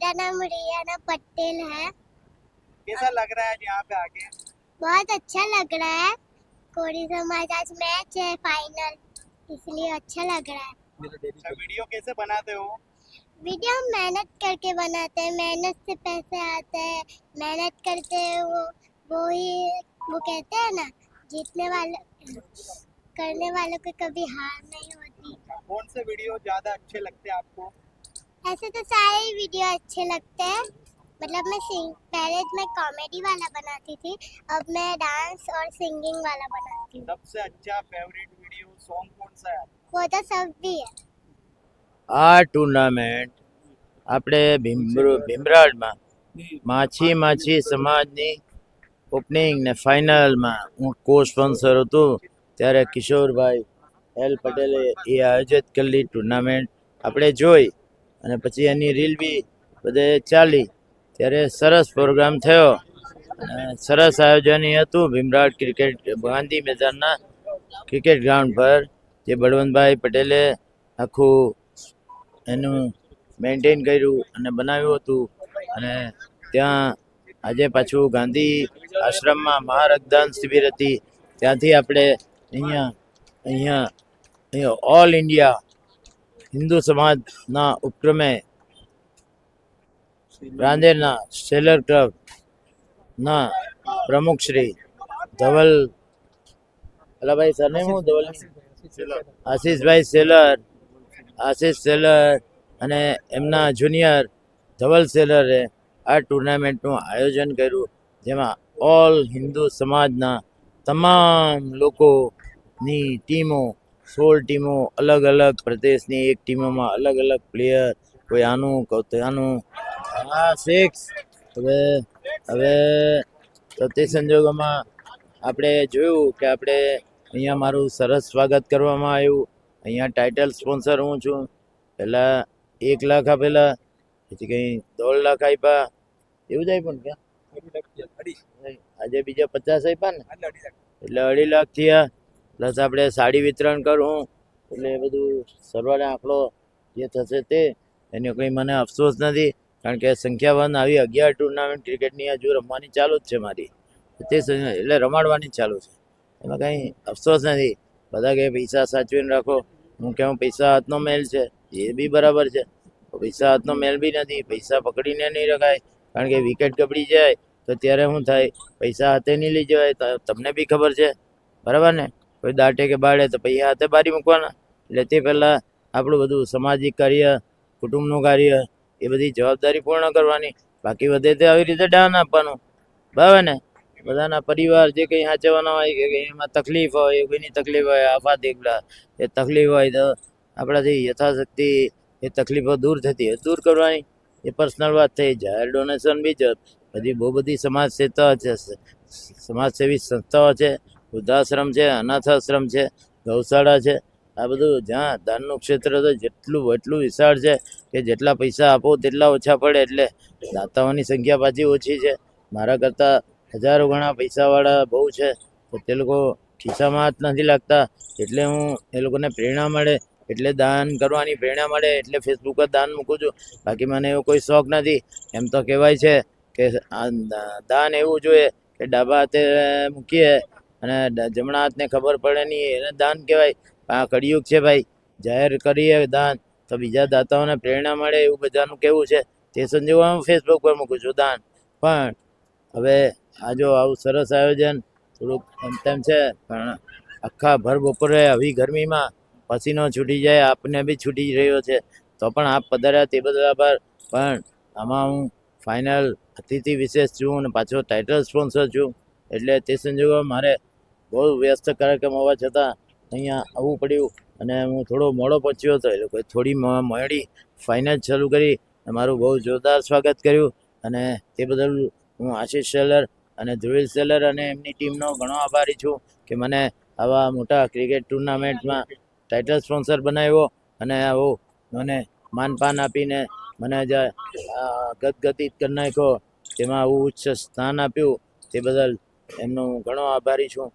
मेरा नाम रियाना पटेल है। कैसा लग रहा है आज यहाँ पे आके? बहुत अच्छा लग रहा है। कोरी समाज आज मैच है फाइनल, इसलिए अच्छा लग रहा है। अच्छा, वीडियो कैसे बनाते हो? वीडियो हम मेहनत करके बनाते हैं, मेहनत से पैसे आते हैं। मेहनत करते हैं वो कहते हैं ना, जीतने वाले करने वालों को कभी हार नहीं होती। कौन से वीडियो ज्यादा अच्छे लगते हैं आपको? ऐसे तो सारे ही वीडियो अच्छे लगते हैं। मतलब पहले मैं कॉमेडी वाला बनाती थी, अब मैं डांस और सिंगिंग वाला बनाती हूँ। सबसे अच्छा फेवरेट वीडियो सॉन्ग कौन सा है? वो तो सब भी है। આ ટુર્નામેન્ટ આપણે ભીમરાડમાં માછી સમાજની ઓપનિંગ ને ફાઇનલમાં હું કો સ્પોન્સર હતો ત્યારે કિશોરભાઈ એલ પટેલે એ આયોજિત કરેલી ટુર્નામેન્ટ આપણે જોઈ અને પછી એની રીલ બી બધે ચાલી ત્યારે સરસ પ્રોગ્રામ થયો અને સરસ આયોજન હતું Bhimrad cricket Gandhi મેદાનના cricket ground પર જે બળવંતભાઈ પટેલે આખું એનું મેન્ટેન કર્યું અને બનાવ્યું હતું અને ત્યાં આજે પાછું ગાંધી આશ્રમમાં મહારક્તદાન શિબિર હતી ત્યાંથી આપણે અહીંયા ઓલ ઇન્ડિયા હિન્દુ સમાજના ઉપક્રમે રાંદેરના સેલર ક્લબના પ્રમુખ શ્રી ધવલ અલાભાઈ સરને હું ધવલ આશીષ સેલર અને એમના જુનિયર ધવલ સેલરે આ ટુર્નામેન્ટનું આયોજન કર્યું જેમાં ઓલ હિન્દુ સમાજના તમામ લોકોની ટીમો 16 ટીમો અલગ અલગ પ્રદેશની એક ટીમોમાં અલગ અલગ પ્લેયર કોઈ આનું કોઈ ત્યાંનું સિક્સ હવે તો તે સંજોગોમાં આપણે જોયું કે આપણે અહીંયા મારું સરસ સ્વાગત કરવામાં આવ્યું. અહીંયા ટાઇટલ સ્પોન્સર હું છું. પહેલાં 1 લાખ આપેલા, પછી કંઈ 1.5 લાખ આપ્યા, એવું જ આપ્યું ને ક્યાં આજે બીજા 50 આપ્યા ને એટલે 2.5 લાખ થયા. પ્લસ આપણે સાડી વિતરણ કરું એટલે એ બધું સરવાળે આંકડો જે થશે તે એનો કંઈ મને અફસોસ નથી કારણ કે સંખ્યાવાન આવી 11 ટુર્નામેન્ટ ક્રિકેટની હજુ રમવાની ચાલુ જ છે મારી તે એટલે રમાડવાની ચાલુ છે એમાં કંઈ અફસોસ નથી. બધા કહે પૈસા સાચવીને રાખો, હું કહું પૈસા હાથનો મેલ છે એ બી બરાબર છે. પૈસા હાથનો મેલ બી નથી, પૈસા પકડીને નહીં રખાય કારણ કે વિકેટ કપડી જાય તો ત્યારે શું થાય, પૈસા હાથે નહીં લઈ જવાય. તમને બી ખબર છે બરાબર ને, કોઈ દાટે કે બાળે તો પૈસા હાથે બારી મૂકવાના. એટલે તે પહેલાં આપણું બધું સામાજિક કાર્ય, કુટુંબનું કાર્ય એ બધી જવાબદારી પૂર્ણ કરવાની, બાકી વધે તે આવી રીતે દાન આપવાનું બરાબર ને. બધાના પરિવાર જે કંઈ સાચવવાના હોય કે એમાં તકલીફ હોય, કોઈની તકલીફ હોય, આફત એકલા એ તકલીફ હોય તો આપણાથી યથાશક્તિ એ તકલીફો દૂર થતી હોય દૂર કરવાની, એ પર્સનલ વાત થઈ. જાહેર ડોનેશન બી બહુ બધી સમાજસેવી સંસ્થાઓ છે, વૃદ્ધાશ્રમ છે, અનાથ આશ્રમ છે, ગૌશાળા છે. આ બધું જ્યાં દાનનું ક્ષેત્ર તો એટલું વિશાળ છે કે જેટલા પૈસા આપો તેટલા ઓછા પડે. એટલે દાતાઓની સંખ્યા પાછી ઓછી છે. મારા કરતાં હજારો ગણા પૈસાવાળા બહુ છે તો તે લોકો ખિસ્સામાં હાથ નથી લાગતા. એટલે હું એ લોકોને પ્રેરણા મળે એટલે દાન કરવાની પ્રેરણા મળે એટલે ફેસબુક પર દાન મૂકું છું. બાકી મને એવો કોઈ શોખ નથી. એમ તો કહેવાય છે કે દાન એવું જોઈએ કે ડાબા હાથે મૂકીએ અને જમણા હાથને ખબર પડે નહીં એને દાન કહેવાય. આ કળિયુગ છે ભાઈ, જાહેર કરીએ દાન તો બીજા દાતાઓને પ્રેરણા મળે એવું બધાનું કહેવું છે. તે સંજોગોમાં હું ફેસબુક પર મૂકું છું દાન. પણ હવે આ જો આવું સરસ આયોજન થોડુંક તેમ છે પણ આખા ભર બપોરે આવી ગરમીમાં પસીનો છૂટી જાય, આપને બી છૂટી રહ્યો છે તો પણ આપ પધાર્યા તે બદલ આભાર. પણ આમાં હું ફાઇનલ અતિથિ વિશેષ છું અને પાછો ટાઇટલ સ્પોન્સર છું એટલે તે સંજોગોમાં મારે બહુ વ્યસ્ત કાર્યક્રમ હોવા છતાં અહીંયા આવવું પડ્યું અને હું થોડો મોડો પહોંચ્યો હતો. એ લોકોએ થોડી મોડી ફાઇનલ શરૂ કરી મારું બહુ જોરદાર સ્વાગત કર્યું અને તે બદલ હું આશીષ સેલર અને ધ્રુવીલ સેલર અને એમની ટીમનો ઘણો આભારી છું કે મને આવા મોટા ક્રિકેટ ટુર્નામેન્ટમાં ટાઇટલ સ્પોન્સર બનાવ્યો અને આવો મને માનપાન આપીને મને ગદગદિત કરી નાખ્યો, તેમાં આવું ઉચ્ચ સ્થાન આપ્યું તે બદલ એમનો ઘણો આભારી છું.